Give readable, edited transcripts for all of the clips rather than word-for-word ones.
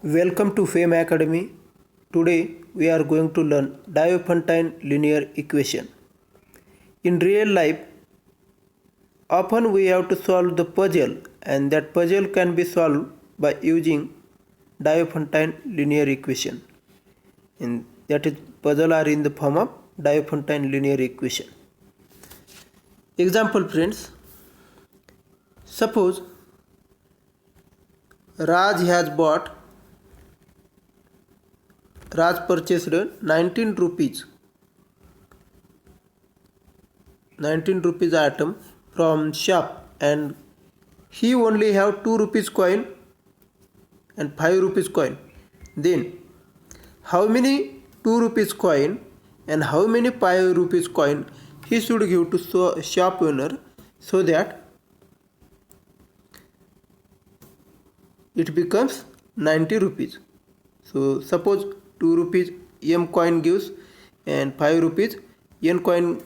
Welcome to FAME Academy. Today we are going to learn Diophantine linear equation. In real life, often we have to solve the puzzle, and that puzzle can be solved by using Diophantine linear equation. And that is puzzle are in the form of Diophantine linear equation. Example friends, suppose Raj purchased 19 rupees item from shop, and he only have 2 rupees coin and 5 rupees coin. Then how many 2 rupees coin and how many 5 rupees coin he should give to shop owner so that it becomes 90 rupees. So suppose 2 rupees M coin gives and 5 rupees N coin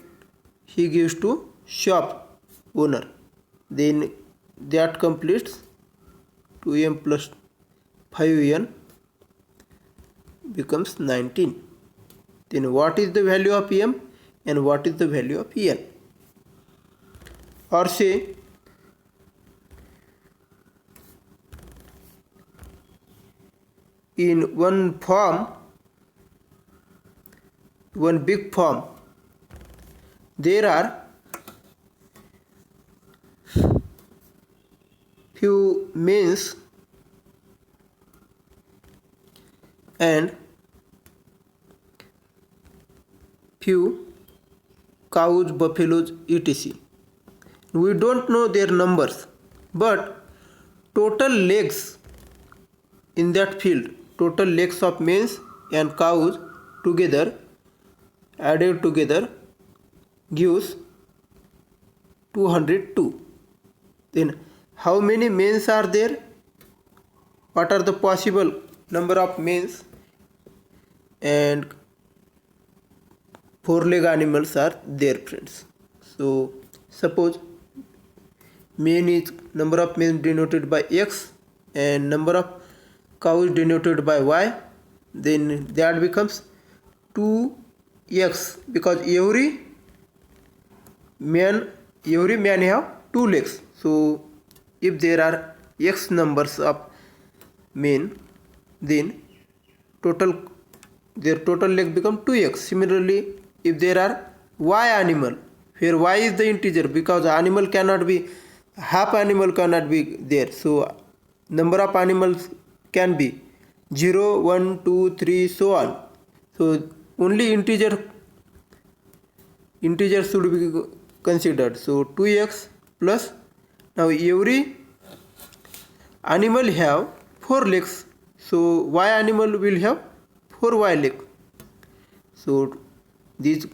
he gives to shop owner. Then that completes 2M plus 5N becomes 19. Then what is the value of M and what is the value of N? Or say in one big form, there are few mains and few cows, buffaloes, etc. We don't know their numbers, but total legs in that field, total legs of mains and cows together, added together, gives 202. Then how many mains are there? What are the possible number of mains and four-leg animals are there, friends? So suppose main is number of mains denoted by X and number of cows denoted by Y. Then that becomes 2x, because every man have 2 legs. So if there are x numbers of men, then their total leg become 2x. Similarly, if there are y animal, where y is the integer, because animal cannot be, half animal cannot be there, so number of animals can be 0, 1, 2, 3, so on. So only integer should be considered. So 2x plus, now every animal have 4 legs, so y animal will have 4y legs. So these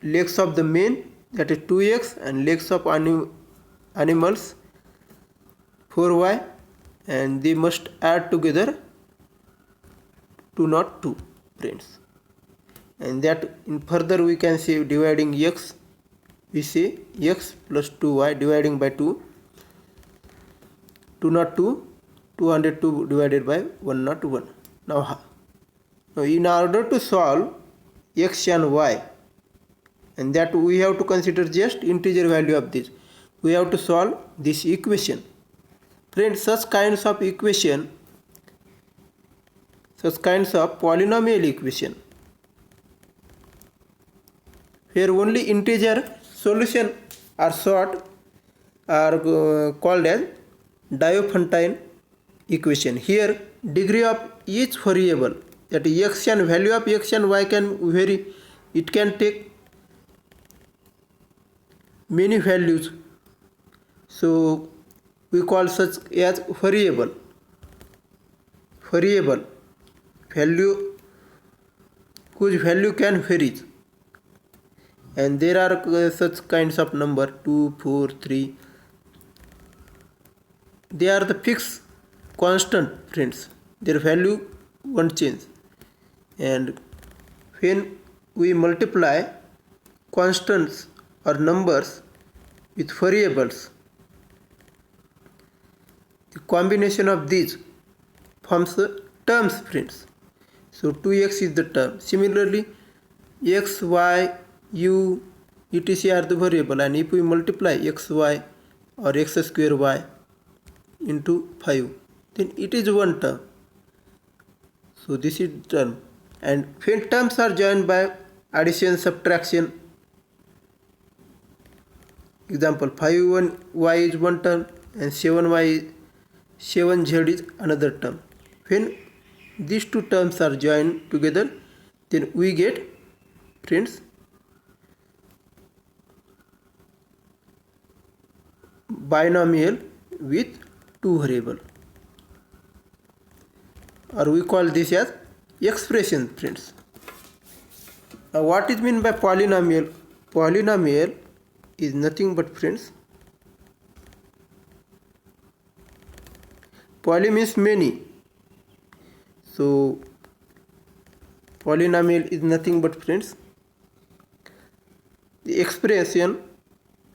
legs of the male, that is 2x, and legs of animals 4y, and they must add together 202, friends. And that in further we can say dividing x, we say x plus 2y dividing by 2, 202, 202 divided by 101. Now in order to solve x and y, and that we have to consider just integer value of this, we have to solve this equation. Friends, such kinds of polynomial equation, where only integer solution are sought, are called as Diophantine equation. Here degree of each variable, that is x and value of x and y, can vary. It can take many values, so we call such as variable value, whose value can vary. And there are such kinds of number 2, 4, 3. They are the fixed constant, friends. Their value won't change. And when we multiply constants or numbers with variables, the combination of these forms terms, friends. So 2x is the term. Similarly, x, y, u, etc. are the variable, and if we multiply xy or x square y into 5, then it is one term. So this is term. And when terms are joined by addition, subtraction, example 5y is one term and 7z is another term. When these two terms are joined together, then we get, friends, binomial with two variable, or we call this as expression, friends. Now what is meant by polynomial? Polynomial is nothing but, friends, poly means many. So polynomial is nothing but, friends, the expression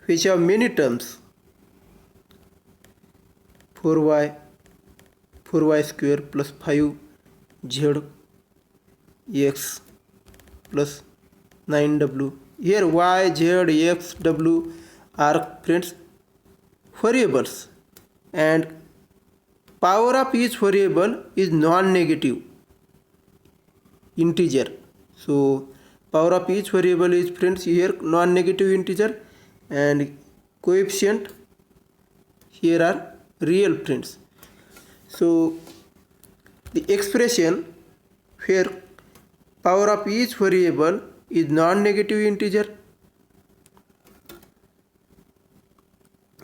which have many terms. 4y square plus 5z x plus 9w. Here y, z, x, w are, friends, variables, and power of each variable is non-negative integer. So power of each variable is, friends, here non-negative integer, and coefficient here are real, friends. So the expression where power of each variable is non-negative integer,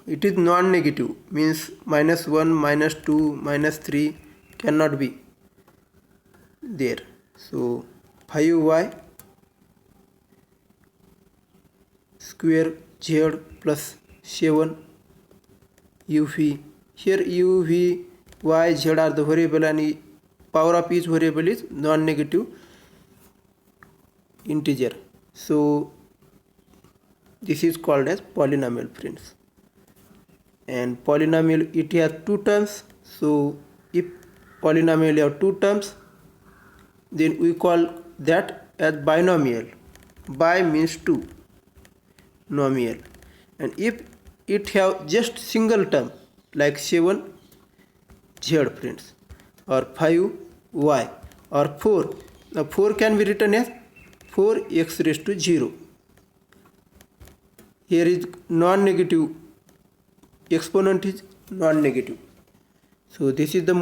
it is non-negative, means -1, -2, -3 cannot be there. So 5y square z plus 7 uv. Here u, v, y, z are the variable, and power of each variable is non-negative integer. So this is called as polynomial, friends. And polynomial, it has two terms. So if polynomial have two terms, then we call that as binomial. Bi means two, nomial. And if it have just single term like 7z, friends, or 5y, or 4, now 4 can be written as 4x raised to 0. Here is non-negative, exponent is non-negative. So this is the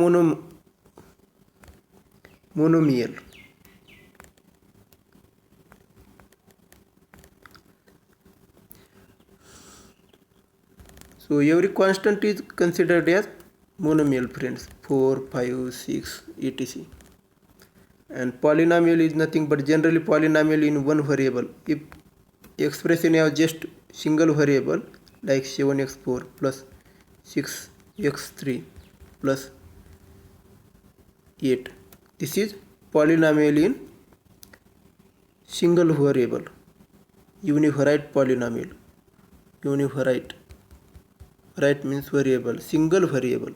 monomial. So every constant is considered as monomial, friends, 4, 5, 6, etc. And polynomial is nothing but generally polynomial in one variable. If expression have just single variable like 7x4 plus 6x3 plus 8, this is polynomial in single variable, univariate polynomial. Univariate, right, means variable, single variable.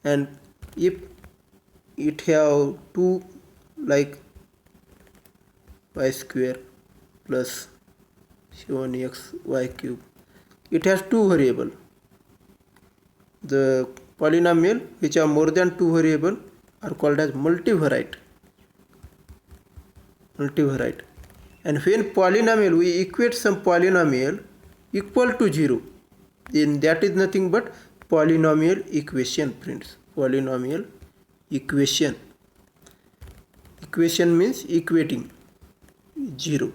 And if it have two, like y square plus 7xy cube, it has two variable. The polynomial which have more than two variable are called as multivariate. And when polynomial, we equate some polynomial equal to 0, then that is nothing but polynomial equation, friends. Polynomial equation. Equation means equating 0.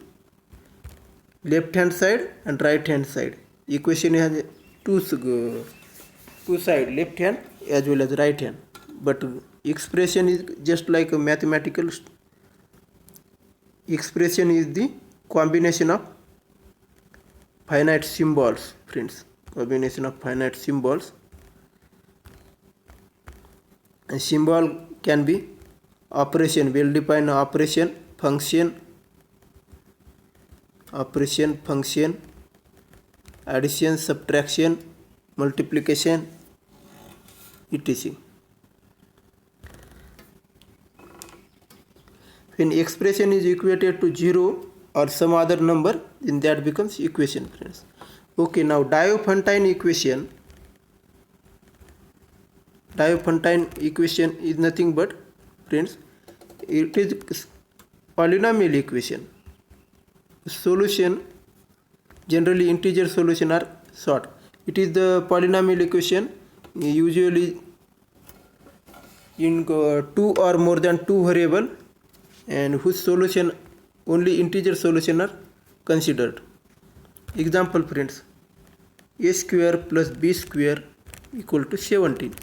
Left hand side and right hand side. Equation has two sides, left hand as well as right hand. But expression is just like a mathematical expression is the combination of finite symbols, friends. Combination of finite symbols. And symbol can be operation, well-defined operation, function, addition, subtraction, multiplication, etc. When expression is equated to 0 or some other number, then that becomes equation, friends. Okay, now Diophantine equation. Diophantine equation is nothing but, friends, it is polynomial equation. Solution, generally integer solution are short. It is the polynomial equation usually in two or more than two variable, and whose solution only integer solution are considered. Example, friends, a square plus b square equal to 17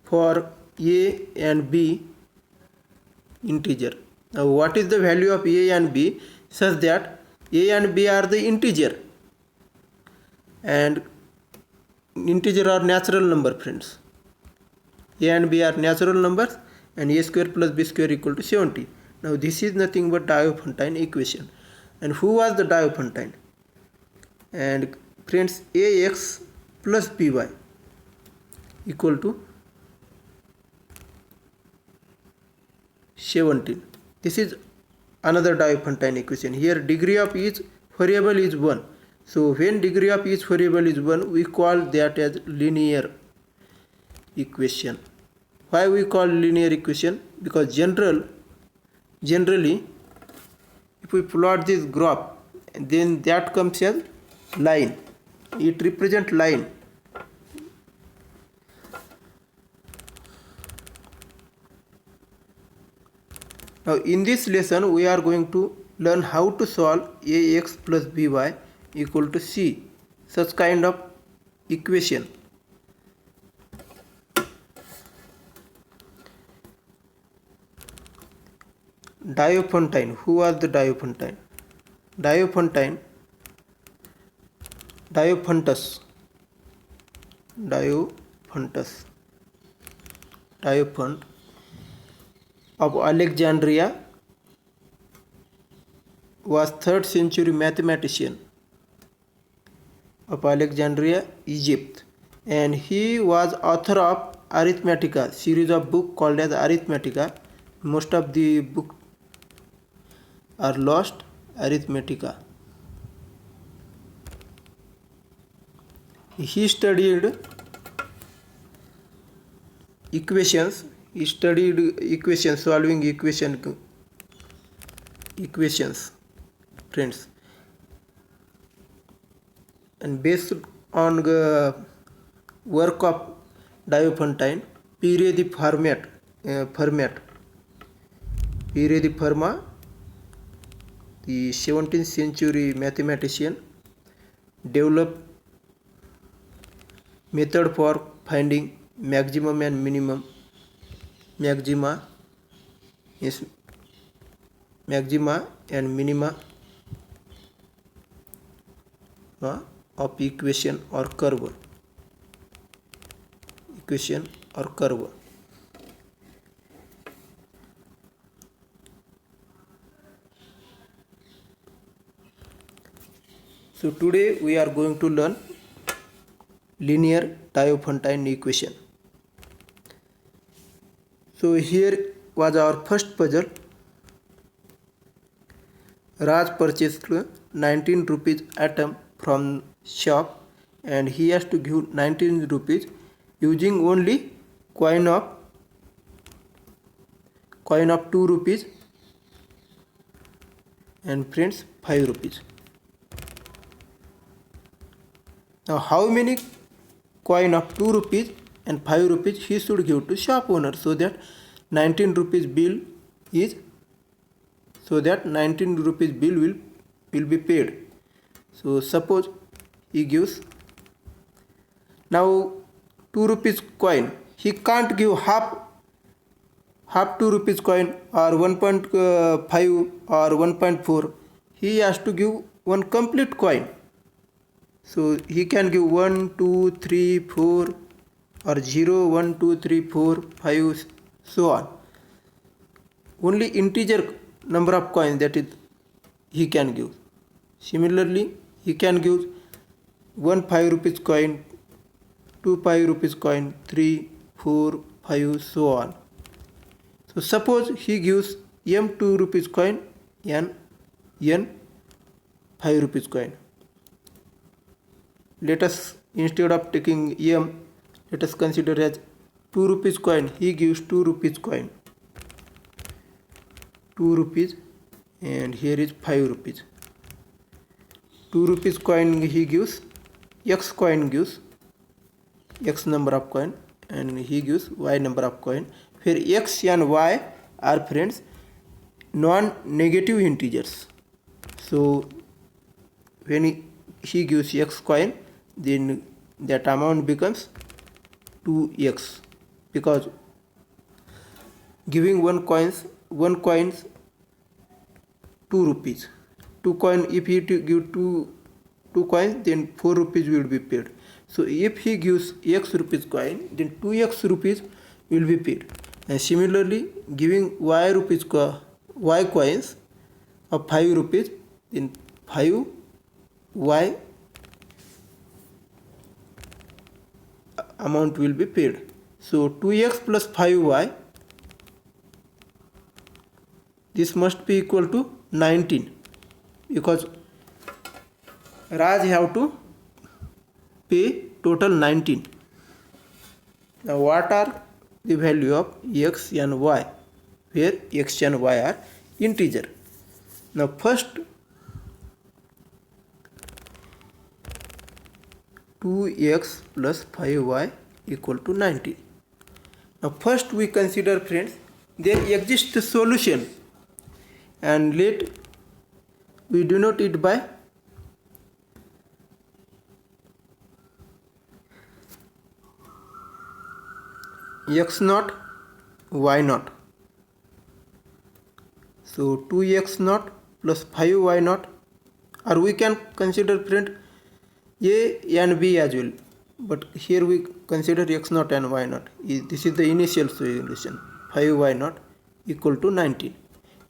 for a and b integer. Now what is the value of a and b such that a and b are the integer, and integer are natural number, friends. A and b are natural numbers, and a square plus b square equal to 70. Now this is nothing but Diophantine equation. And who was the Diophantine? And friends, ax plus by equal to 17. This is another Diophantine equation. Here degree of each variable is 1. So when degree of each variable is 1, we call that as linear equation. Why we call linear equation? Because generally if we plot this graph, then that comes as line. It represents line. Now in this lesson we are going to learn how to solve ax plus by equal to c, such kind of equation. Diophantine. Who was the Diophantine? Diophantine, Diophantus, Diophant of Alexandria was 3rd century mathematician of Alexandria, Egypt, and he was author of Arithmetica, series of book called as Arithmetica. Most of the book are lost. Arithmetica. He studied equations. He studied equations, solving equations, friends. And based on the work of Diophantine, Pierre de Fermat, Pierre de Fermat, the 17th century mathematician, developed method for finding maximum and minimum maxima and minima of equation or curve. So today we are going to learn linear Diophantine equation. So here was our first puzzle. Raj purchased 19 rupees atom from shop, and he has to give 19 rupees using only coin of 2 rupees and friends 5 rupees. Now how many coin of 2 rupees and 5 rupees he should give to shop owner, so that 19 rupees bill will be paid. So suppose he gives now 2 rupees coin. He can't give half 2 rupees coin or 1.5 or 1.4. He has to give one complete coin. So he can give 1, 2, 3, 4 or 0, 1, 2, 3, 4, 5, so on. Only integer number of coins, that is, he can give. Similarly, he can give 1 5 rupees coin, 2 5 rupees coin, 3, 4, 5, so on. So suppose he gives m 2 rupees coin and n 5 rupees coin. Let us, instead of taking m, let us consider as 2 rupees coin. He gives 2 rupees coin, 2 rupees, and here is 5 rupees. 2 rupees coin he gives, x coin gives x number of coin, and he gives y number of coin, where x and y are friends non-negative integers. So when he gives x coin, then that amount becomes 2x, because giving one coins 2 rupees. 2 coin, if he give two coins, then 4 rupees will be paid. So if he gives x rupees coin, then 2x rupees will be paid. And similarly, giving y coins of 5 rupees, then 5y amount will be paid. So 2x plus 5y, this must be equal to 19, because Raj have to pay total 19. Now what are the value of x and y, where x and y are integer? Now first, 2x plus 5y equal to 19. Now first we consider, friends, there exists a solution, and let we denote it by x naught y naught. So 2x naught plus 5y naught, or we can consider, friend, a and b as well, but here we consider x naught and y naught. This is the initial solution, 5y naught equal to 19.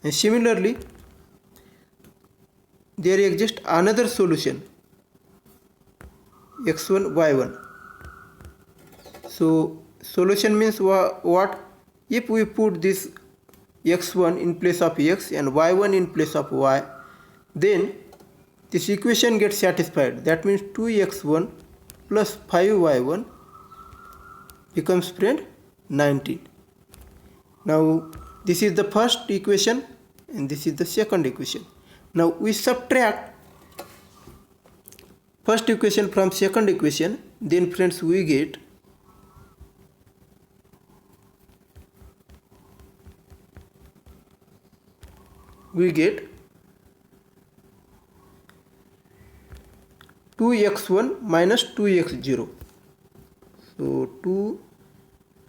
And similarly, there exists another solution, x1 y1. So solution means what? If we put this x1 in place of x and y1 in place of y, then this equation gets satisfied. That means 2x1 plus 5y1 becomes, friend, 19. Now this is the first equation and this is the second equation. Now we subtract first equation from second equation, then, friends, we get we get 2x1 minus 2x0. So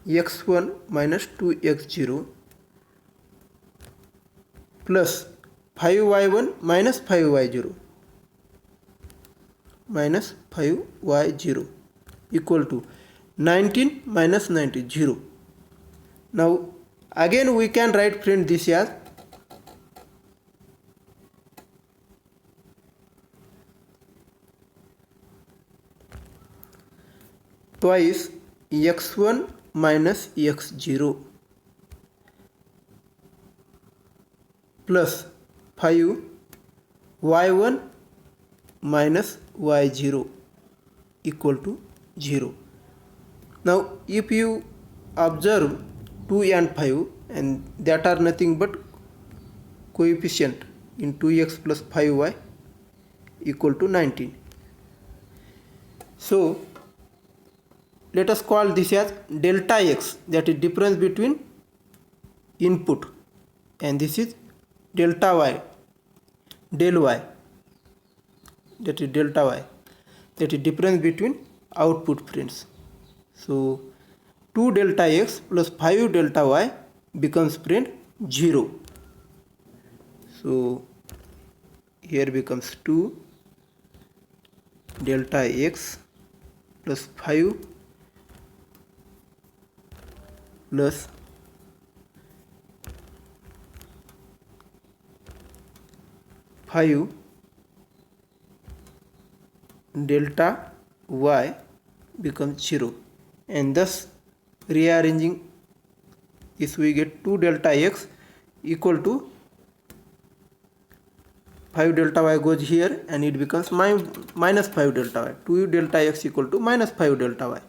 2x1 minus 2x0 plus 5y1 minus 5y0 minus 5y0 equal to 19 minus 90, 0. Now again we can write, friend, this as twice x1 minus x0 plus 5y1 minus y0 equal to 0. Now if you observe 2 and 5, and that are nothing but coefficient in 2x plus 5y equal to 19. So let us call this as delta x, that is difference between input, and this is delta y, del y, that is delta y, that is difference between output, friends. So 2 delta x plus 5 delta y becomes, friend, 0. So here becomes 2 delta x plus 5 plus 5 delta y becomes 0, and thus rearranging this we get 2 delta x equal to 5 delta y goes here and it becomes minus 5 delta y. 2 delta x equal to minus 5 delta y.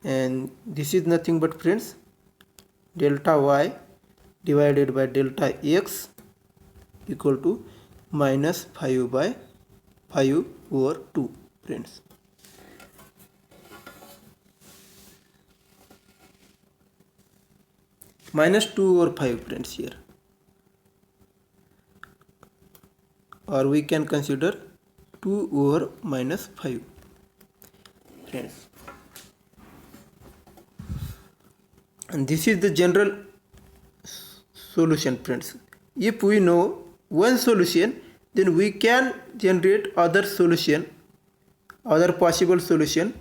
And this is nothing but friends delta y divided by delta x equal to minus 5 by 5 over 2 friends. Minus 2 over 5 friends here, or we can consider 2 over minus 5 friends. And this is the general solution friends. If we know one solution, then we can generate other possible solution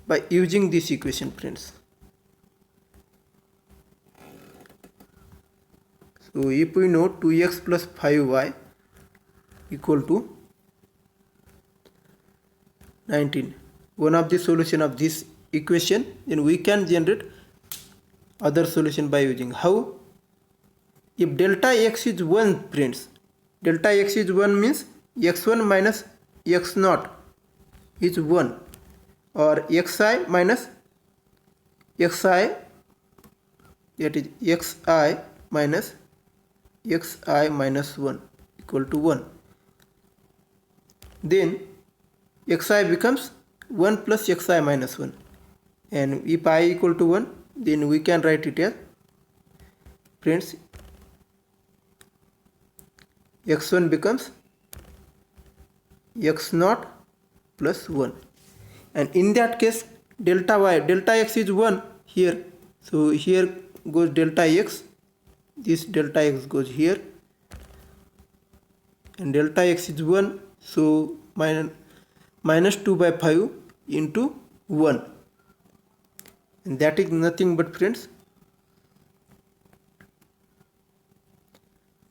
by using this equation friends. So if we know 2x plus 5y equal to 19, one of the solution of this equation, then we can generate other solution by using how? If delta x is 1 friends, delta x is 1 means x1 minus x0 is 1, or xi minus xi, that is xi minus xi minus 1 equal to 1. Then xi becomes 1 plus xi minus 1, and if I equal to 1, then we can write it as friends x1 becomes x0 plus 1, and in that case delta x is 1 here, so here goes delta x, this delta x goes here, and delta x is 1, so minus 2 by 5 into 1, and that is nothing but friends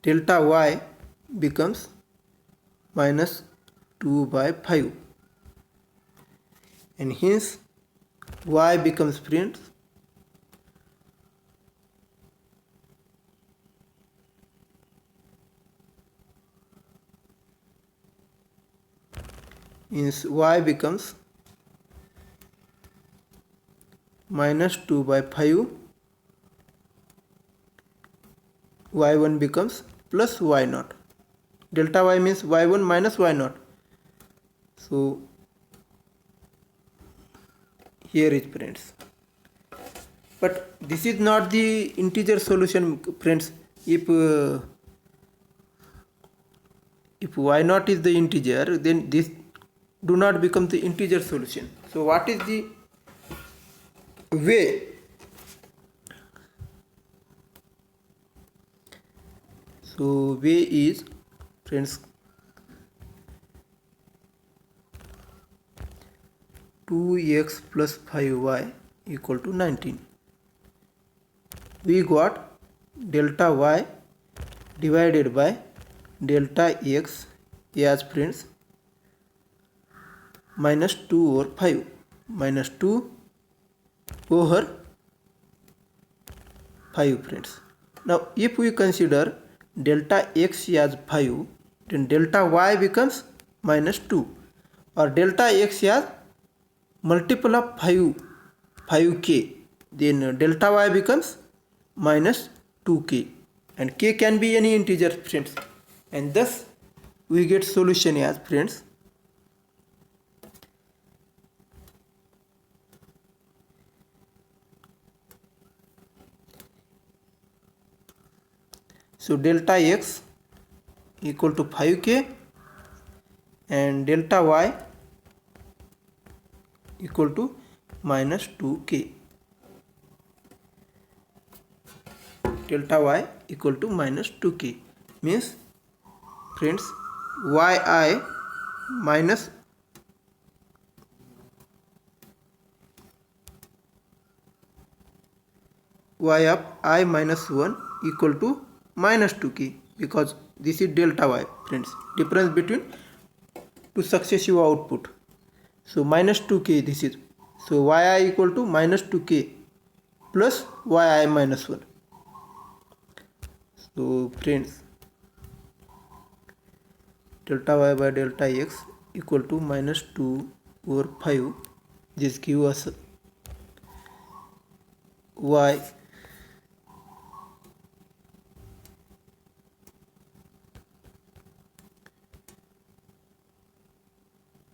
delta y becomes minus 2 by 5, and hence y becomes friends y becomes minus 2 by 5, y1 becomes plus y0. Delta y means y1 minus y0. So here is friends. But this is not the integer solution friends. If y0 is the integer, then this do not become the integer solution. So what is the way? So way is friends 2x plus 5y equal to 19. We got delta y divided by delta x as friends minus 2 over 5, minus 2 over 5 friends. Now if we consider delta x as 5, then delta y becomes minus 2, or delta x as multiple of 5k, then delta y becomes minus 2k, and k can be any integer friends, and thus we get solution as friends so delta x equal to 5k and delta y equal to minus 2k. Delta y equal to minus 2k means friends yi minus y of I minus 1 equal to minus 2k, because this is delta y friends, difference between two successive output. So minus 2k this is So yi equal to minus 2k plus yi minus 1. So friends, delta y by delta x equal to minus 2 over 5. This gives us y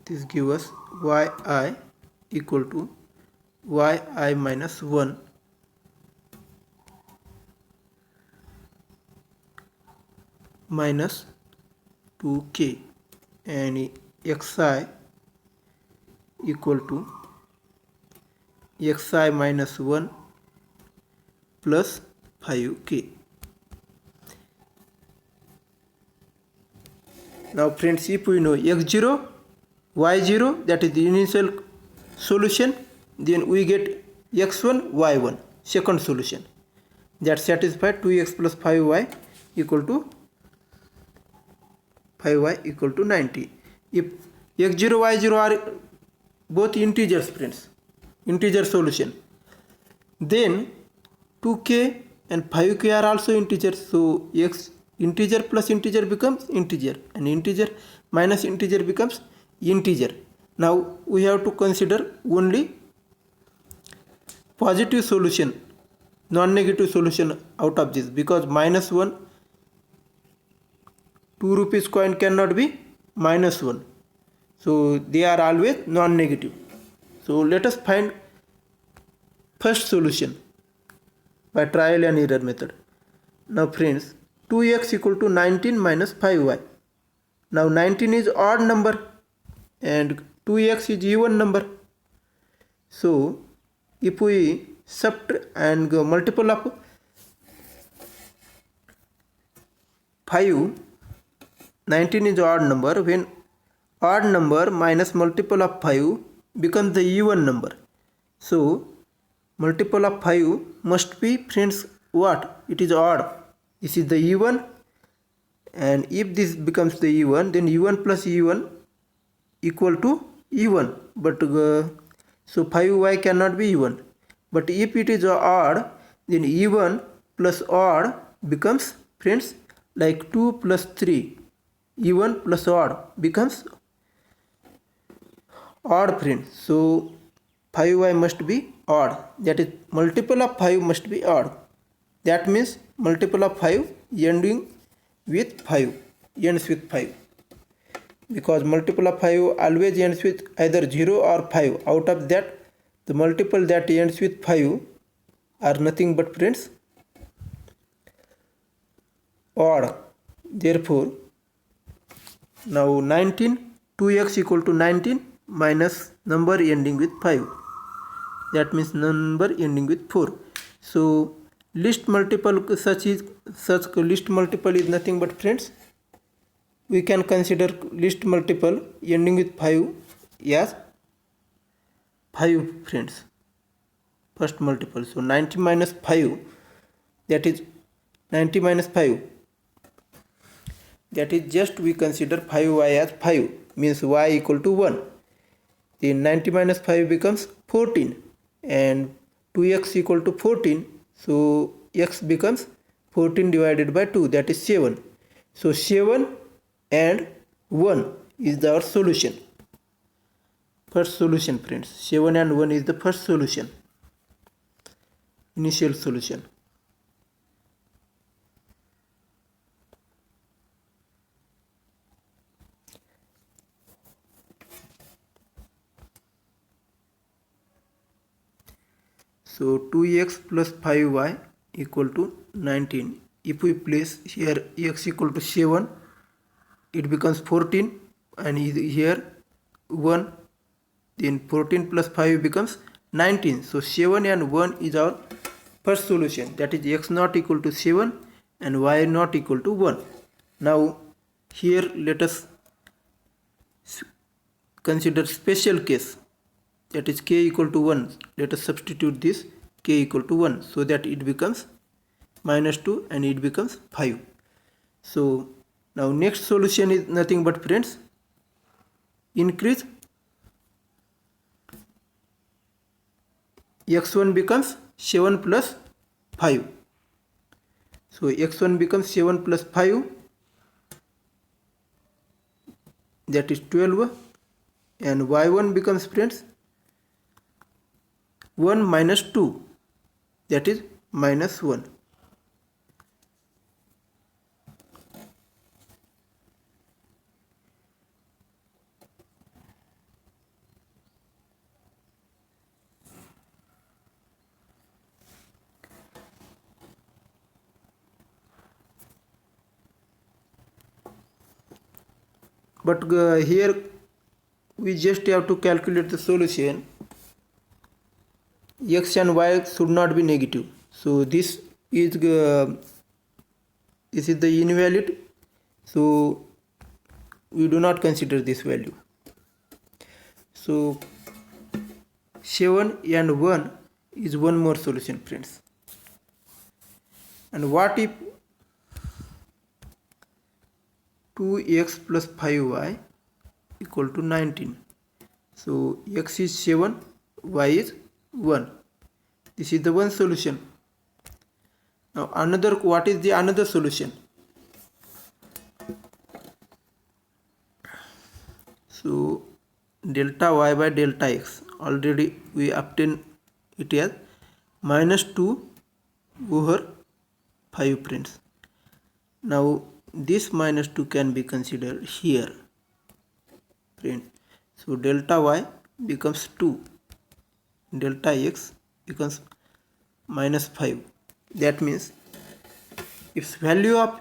this gives us yi equal to yi minus 1 minus 2k and xi equal to xi minus 1 plus 5k. Now friends, if we know x0, y0, that is the initial solution, then we get x1, y1, second solution. That satisfies 2x plus 5y equal to 90. If x0, y0 are both integers, friends, integer solution, then 2k and 5k are also integers. So x integer plus integer becomes integer, and integer minus integer becomes integer. Now we have to consider only positive solution, non-negative solution out of this, because minus 1, 2 rupees coin cannot be minus 1. So they are always non-negative. So let us find first solution by trial and error method. Now friends, 2x equal to 19 minus 5y. Now 19 is odd number and 2x is even number. So if we subtract and go multiple of 5, 19 is odd number. When odd number minus multiple of 5 becomes the even number. So multiple of 5 must be, friends, what? It is odd. This is the even, and if this becomes the even, then even plus even equal to even. But so 5y cannot be even. But if it is odd, then even plus odd becomes, friends, like 2 plus 3. Even plus odd becomes odd, friends. So 5y must be odd. That is, multiple of 5 must be odd. That means multiple of 5 ending with 5 ends with 5. Because multiple of 5 always ends with either 0 or 5. Out of that, the multiple that ends with 5 are nothing but, friends, odd. Therefore, now 19, 2x equal to 19 minus number ending with 5. That means number ending with 4. So least multiple such least multiple is nothing but, friends, we can consider least multiple ending with 5 as 5, friends, first multiple. So 90 minus 5, that is 90 minus 5, that is just we consider 5y as 5, means y equal to 1. Then 90 minus 5 becomes 14 and 2x equal to 14. So x becomes 14 divided by 2, that is 7. So 7 and 1 is our solution. First solution, friends. 7 and 1 is the first solution. Initial solution. So 2x plus 5y equal to 19. If we place here x equal to 7, it becomes 14, and here 1, then 14 plus 5 becomes 19. So 7 and 1 is our first solution, that is x not equal to 7 and y not equal to 1. Now here let us consider special case, that is k equal to 1. Let us substitute this k equal to 1 so that it becomes minus 2 and it becomes 5. So now next solution is nothing but, friends, increase x1 becomes 7 plus 5. So x1 becomes 7 plus 5, that is 12, and y1 becomes, friends, 1 minus 2, that is minus 1. But here we just have to calculate the solution. X and y should not be negative, so this is the invalid, so we do not consider this value. So 7 and 1 is one more solution, friends. And what if 2x plus 5y equal to 19? So x is 7, y is 1. This is the one solution. Now what is the another solution? So delta y by delta x, already we obtain it as minus 2 over 5, friends. Now this minus 2 can be considered here, friend. So delta y becomes 2, delta x becomes minus 5. That means if value of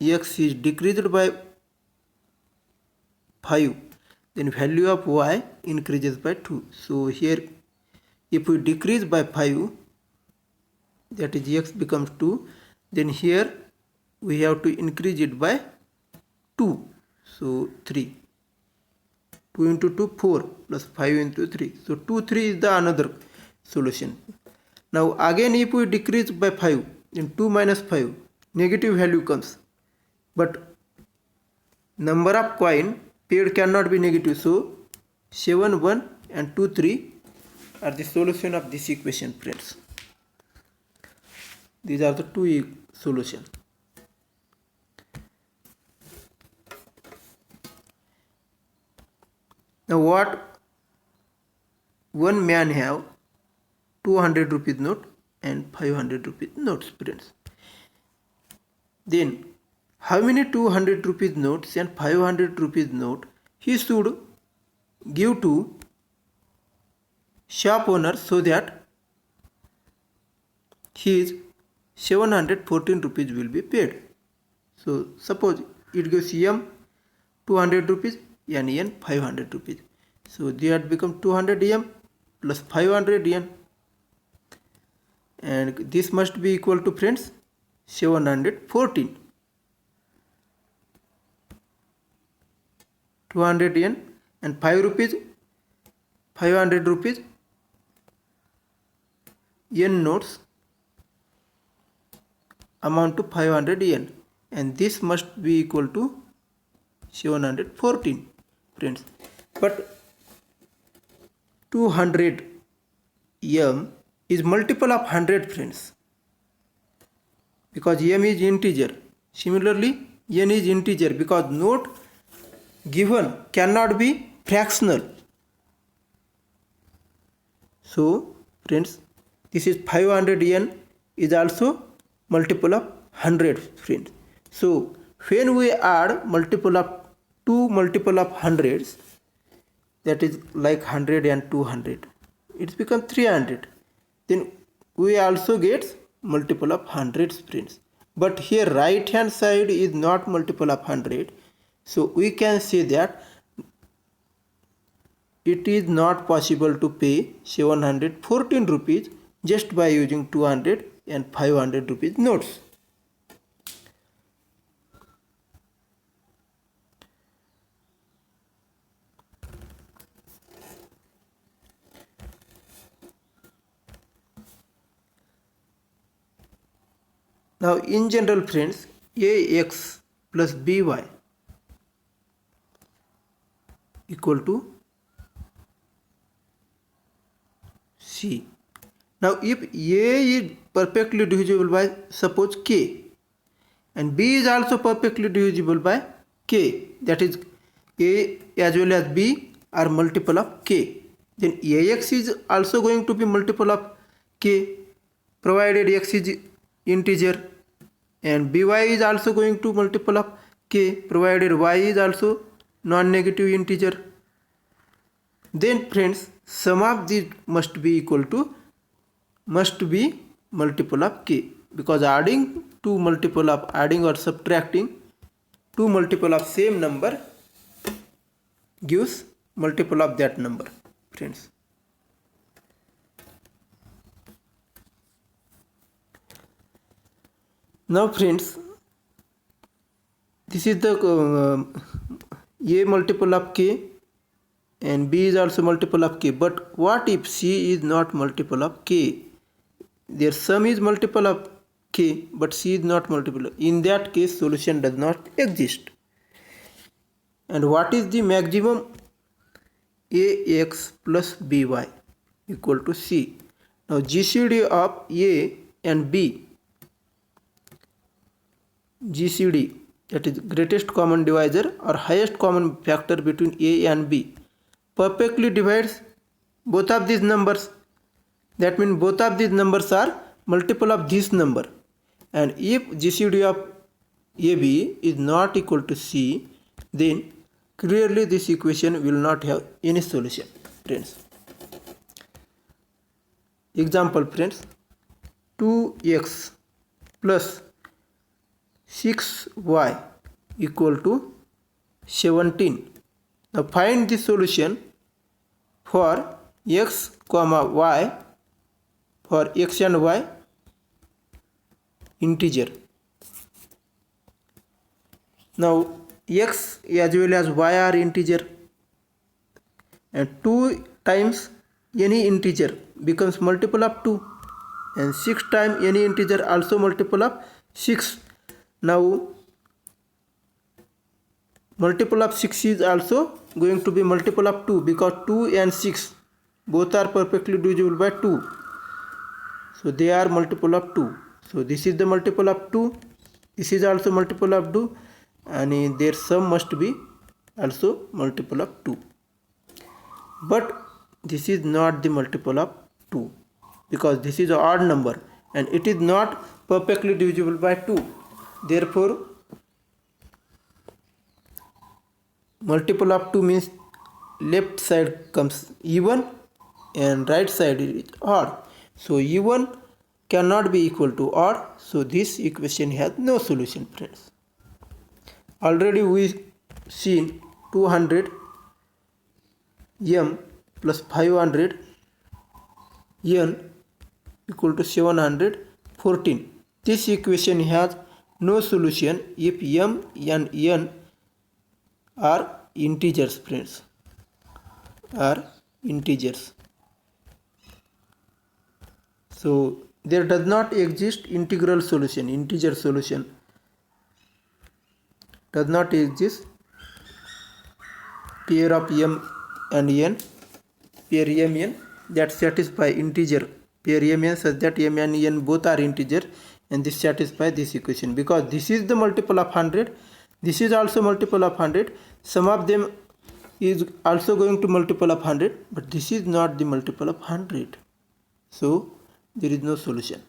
x is decreased by 5, then value of y increases by 2. So here if we decrease by 5, that is x becomes 2, then here we have to increase it by 2, so 3. 2 into 2, 4, plus 5 into 3. So 2, 3 is the another solution. Now again if we decrease by 5, then 2 minus 5, negative value comes. But number of coin paid cannot be negative, so 7, 1 and 2, 3 are the solution of this equation, friends. These are the two solutions. Now what one man have 200 rupees note and 500 rupees notes, friends. Then how many 200 rupees notes and 500 rupees note he should give to shop owner so that his 714 rupees will be paid? So suppose it gives M 200 rupees and N 500 rupees. So that become 200 M plus 500 N, and this must be equal to, friends, 714. 200 N and 5 rupees, 500 rupees N notes amount to 500 N, and this must be equal to 714, friends. But 200 M is multiple of 100, friends, because M is integer. Similarly N is integer, because note given cannot be fractional. So friends, this is 500 N is also multiple of 100, friends. So when we add multiple of two multiple of hundreds, that is like 100 and 200, it becomes 300. Then we also get multiple of hundreds, friends. But here right hand side is not multiple of 100, so we can say that it is not possible to pay 714 rupees just by using 200 and 500 rupees notes. Now in general, friends, ax plus by equal to C. Now if A is perfectly divisible by suppose K and B is also perfectly divisible by K, that is A as well as B are multiple of K, then AX is also going to be multiple of K provided X is integer, and BY is also going to multiple of K provided Y is also non-negative integer. Then friends, sum of these must be multiple of K, because adding or subtracting two multiple of same number gives multiple of that number, friends. Now friends, this is the A multiple of K and B is also multiple of K, but what if C is not multiple of K? Their sum is multiple of K but C is not multiple. In that case, solution does not exist. And what is the maximum? AX plus BY equal to C. Now GCD of A and B, GCD, that is greatest common divisor or highest common factor between A and B, perfectly divides both of these numbers. That means both of these numbers are multiple of this number. And if GCD of AB is not equal to C, then clearly this equation will not have any solution, friends. Example, friends, 2x plus 6y equal to 17. Now find the solution for x comma y, for x and y integer. Now x as well as y are integer, and 2 times any integer becomes multiple of 2, and 6 times any integer also multiple of 6. Now multiple of 6 is also going to be multiple of 2, because 2 and 6 both are perfectly divisible by 2, so they are multiple of 2. So this is the multiple of 2, this is also multiple of 2, and their sum must be also multiple of 2. But this is not the multiple of 2, because this is an odd number and it is not perfectly divisible by 2. Therefore multiple of 2 means left side comes even and right side is odd. So even cannot be equal to odd, so this equation has no solution, friends. Already we seen 200 m plus 500 n equal to 714. This equation has no solution if m and n are integers, friends, are integers. So there does not exist integral solution, integer solution does not exist. Pair of m and n, pair m n that satisfy integer pair m n such that m and n both are integer, and this satisfies this equation, because this is the multiple of 100, this is also multiple of 100, some of them is also going to multiple of 100, but this is not the multiple of 100, so there is no solution.